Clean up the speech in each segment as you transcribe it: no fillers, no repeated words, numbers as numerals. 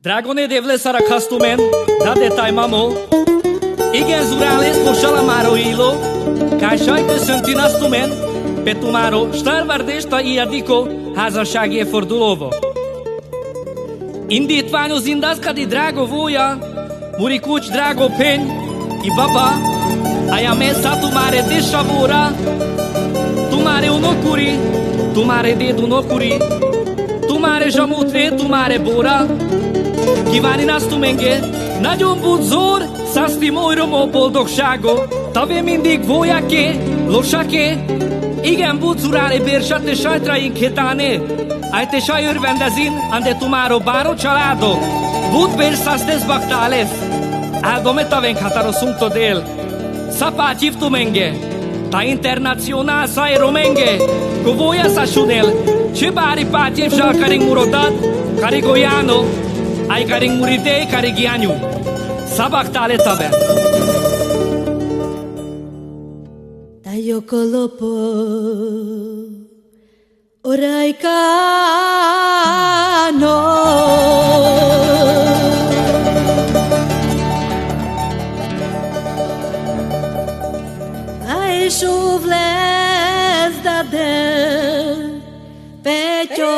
Dragone devle sarakastumen, da detaj mamo, igen zurales po shalamaro ilo, kaj sajte szöntinastumen, petumaro stárvardesta iadiko, házassági e fordulovo. Indítványoz indaszkadi drágo vója, murikucs drágo peny, i baba, ajame sa tumare deshavora, tumare unokuri, tumare dedu nokuri, tumare zsamutve, tumare bora, kívánni nasztumenge, nagyon budzor, szasztimójromó boldogságo, tave mindig vójaké, losaké, igen budzurálé bérsate sajtraink hetáné, ajte saj örvendezin, ande tumáro báro családo, bud bérsasztes baktáles, áldome tavenk határoszunto dél, szapát hívtumenge, ta internacionál szajromenge, kovója szasudel, csibári pátyev zsalkaring murodat, karigolyáno, ai karing murite, karigianyu, sabaktále tabe. Tayo kolopo, orai kano, ai shuvles da de pecho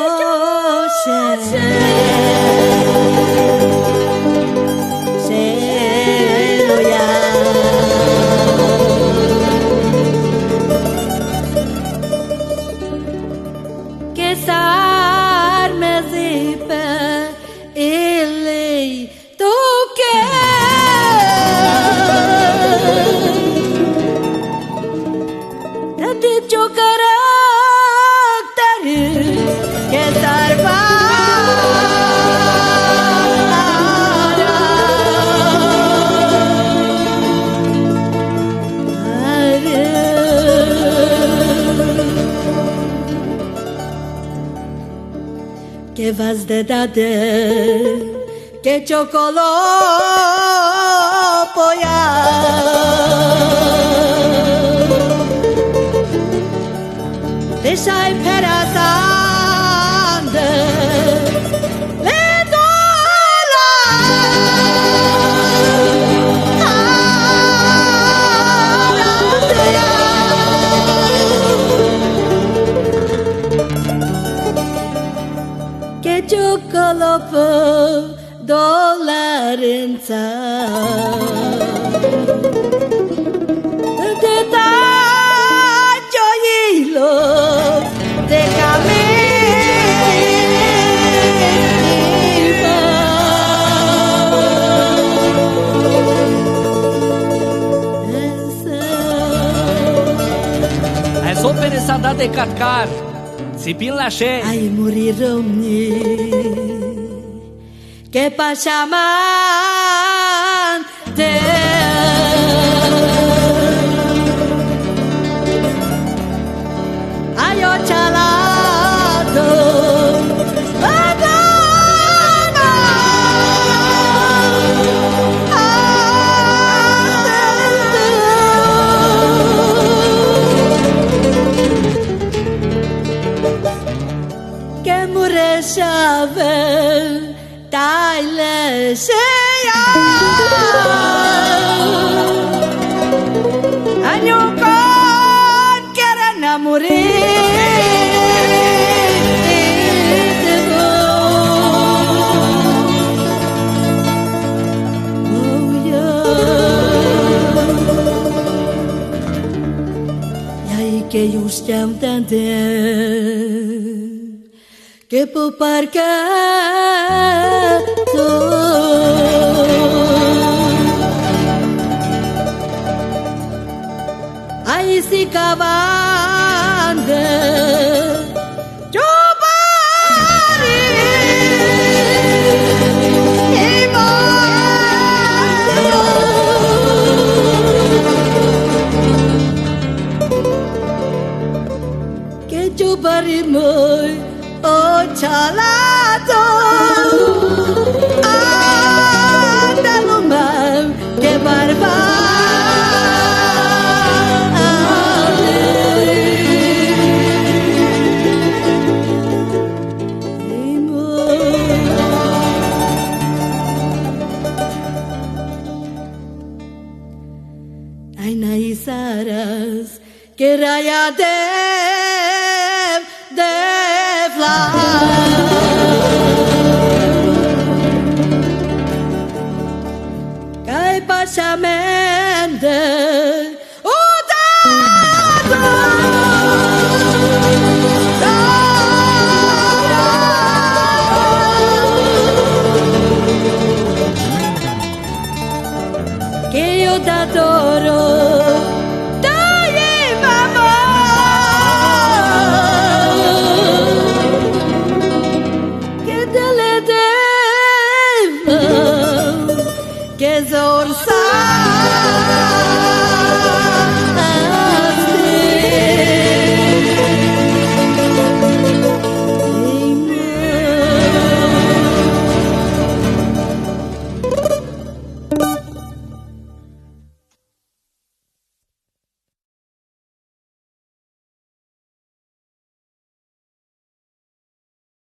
que vas de dade, que chocolo poya, deixa em perazande, le dola, Chocolopo dolarenza de tacho hilo de camisa Ai só peresada de catcar, si pin lashe. Ai muriromni que pachaman te ay ochalado que murechave Taile seya Año con quieren que jūs jam tante que po parque to ai si cavande chupari que chupari moi oh chalato que raya de fly.